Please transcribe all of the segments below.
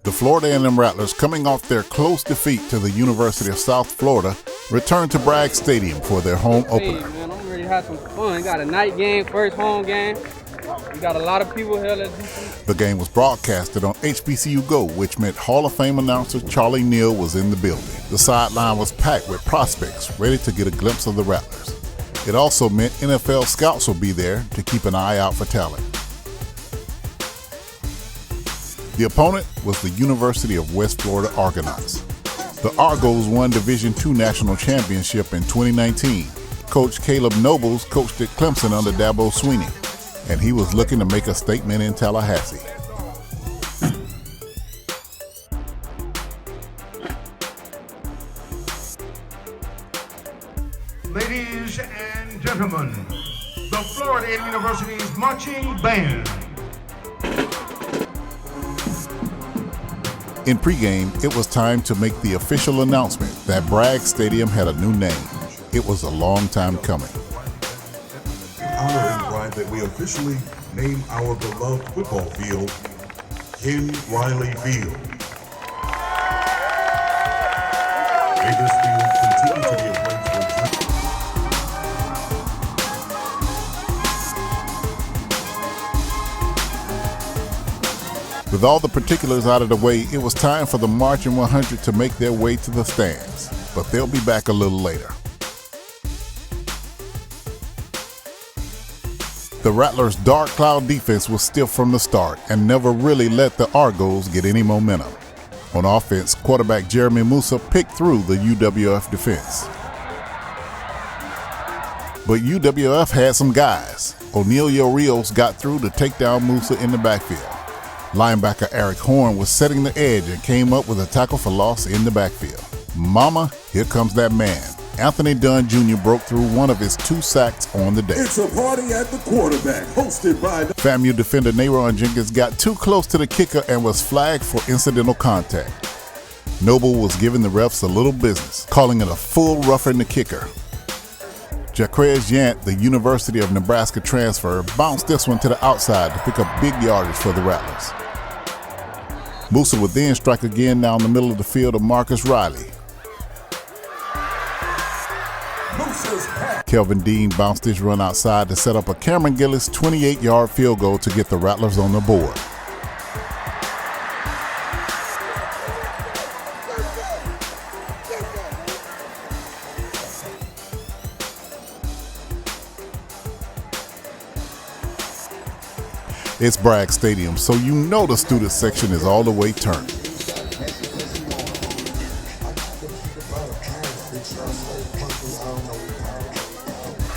The Florida A&M Rattlers, coming off their close defeat to the University of South Florida, returned to Bragg Stadium for their home opener. Hey, man, I'm ready to have some fun. We got a night game, first home game. We got a lot of people here. Let's do some. The game was broadcasted on HBCU Go, which meant Hall of Fame announcer Charlie Neal was in the building. The sideline was packed with prospects ready to get a glimpse of the Rattlers. It also meant NFL scouts will be there to keep an eye out for talent. The opponent was the University of West Florida Argonauts. The Argos won Division II National Championship in 2019. Coach Caleb Nobles coached at Clemson under Dabo Swinney, and he was looking to make a statement in Tallahassee. Ladies and gentlemen, the Florida University's marching band. In pregame, it was time to make the official announcement that Bragg Stadium had a new name. It was a long time coming. Honor and pride that we officially name our beloved football field Ken Riley Field. May this field continue to be a place for dreams. With all the particulars out of the way, it was time for the Marching 100 to make their way to the stands, but they'll be back a little later. The Rattlers' dark cloud defense was stiff from the start and never really let the Argos get any momentum. On offense, quarterback Jeremy Musa picked through the UWF defense. But UWF had some guys. O'Neal Rios got through to take down Musa in the backfield. Linebacker Eric Horn was setting the edge and came up with a tackle for loss in the backfield. Mama, here comes that man. Anthony Dunn Jr. broke through one of his 2 sacks on the day. It's a party at the quarterback, hosted by FAMU defender Nayron Jenkins got too close to the kicker and was flagged for incidental contact. Noble was giving the refs a little business, calling it a full roughing the kicker. Jaquez Yant, the University of Nebraska transfer, bounced this one to the outside to pick up big yardage for the Rattlers. Musa would then strike again down the middle of the field to Marcus Riley. Kelvin Dean bounced his run outside to set up a Cameron Gillis 28-yard field goal to get the Rattlers on the board. It's Bragg Stadium, so you know the student section is all the way turned.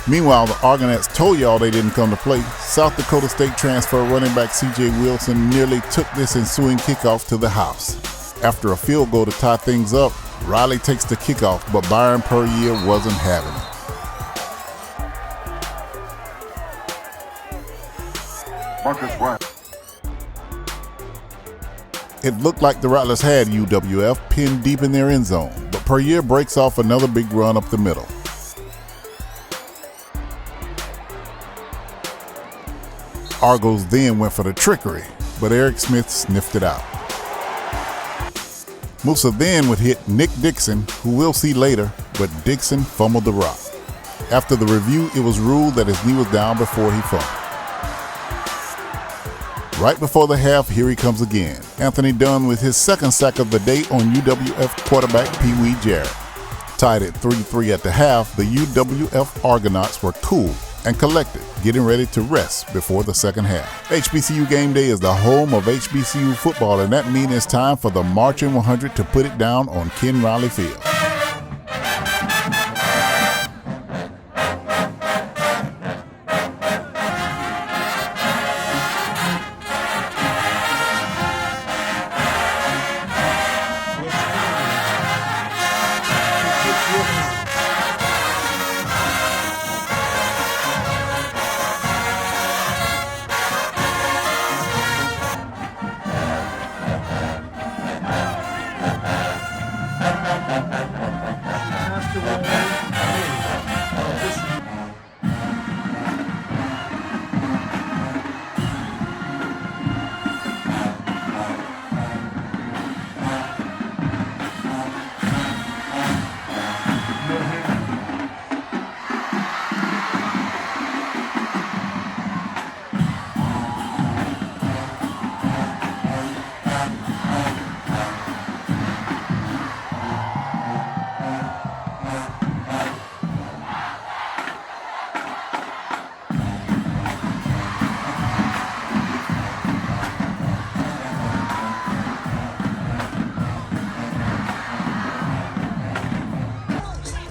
Meanwhile, the Argonauts told y'all they didn't come to play. South Dakota State transfer running back C.J. Wilson nearly took this ensuing kickoff to the house. After a field goal to tie things up, Riley takes the kickoff, but Byron Puryear wasn't having it. Marcus Riley. It looked like the Rattlers had UWF pinned deep in their end zone, but Puryear breaks off another big run up the middle. Argos then went for the trickery, but Eric Smith sniffed it out. Musa then would hit Nick Dixon, who we'll see later, but Dixon fumbled the rock. After the review, it was ruled that his knee was down before he fumbled. Right before the half, here he comes again. Anthony Dunn with his 2nd sack of the day on UWF quarterback Pee Wee Jarrett. Tied at 3-3 at the half, the UWF Argonauts were cool and collected, getting ready to rest before the second half. HBCU Game Day is the home of HBCU football, and that means it's time for the Marching 100 to put it down on Ken Riley Field.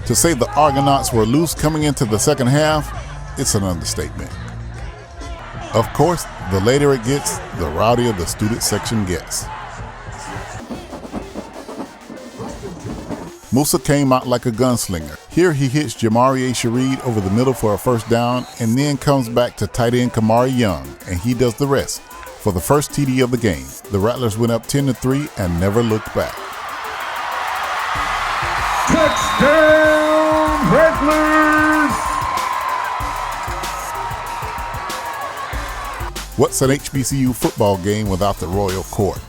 To say the Argonauts were loose coming into the second half, it's an understatement. Of course, the later it gets, the rowdier the student section gets. Musa came out like a gunslinger. Here he hits Jamarie Shareed over the middle for a first down and then comes back to tight end Kamari Young, and he does the rest. For the first TD of the game, the Rattlers went up 10-3 and never looked back. Touchdown, Rattlers! What's an HBCU football game without the Royal Court?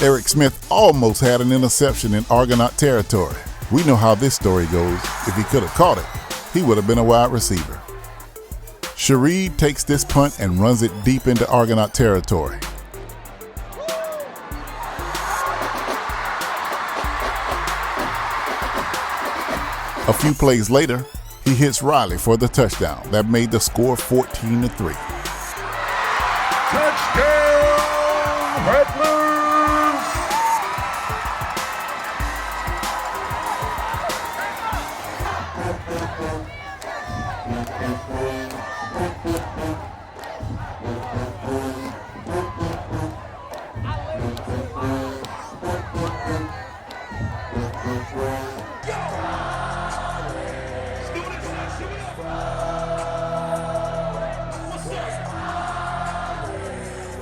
Eric Smith almost had an interception in Argonaut territory. We know how this story goes. If he could have caught it, he would have been a wide receiver. Shareed takes this punt and runs it deep into Argonaut territory. A few plays later, he hits Riley for the touchdown. That made the score 14-3. Touchdown, Rattlers!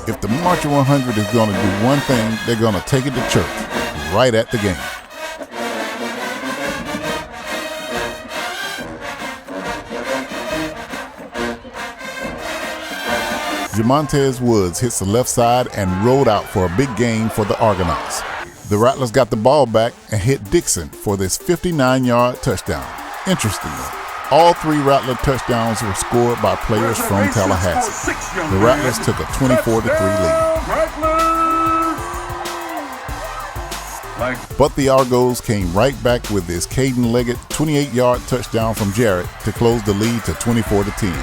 If the Marching 100 is going to do one thing, they're going to take it to church, right at the game. Jamontez Woods hits the left side and rolled out for a big gain for the Argonauts. The Rattlers got the ball back and hit Dixon for this 59-yard touchdown. Interestingly, all three Rattler touchdowns were scored by players from Tallahassee. The Rattlers took a 24-3 lead. But the Argos came right back with this Caden Leggett 28-yard touchdown from Jarrett to close the lead to 24-10.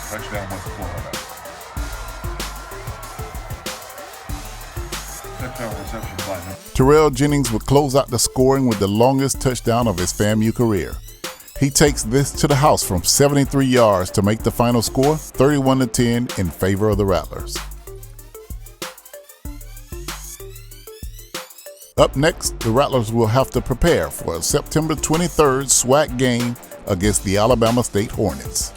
Touchdown was the quarterback. Touchdown reception by him. Terrell Jennings would close out the scoring with the longest touchdown of his FAMU career. He takes this to the house from 73 yards to make the final score 31-10 in favor of the Rattlers. Up next, the Rattlers will have to prepare for a September 23rd SWAC game against the Alabama State Hornets.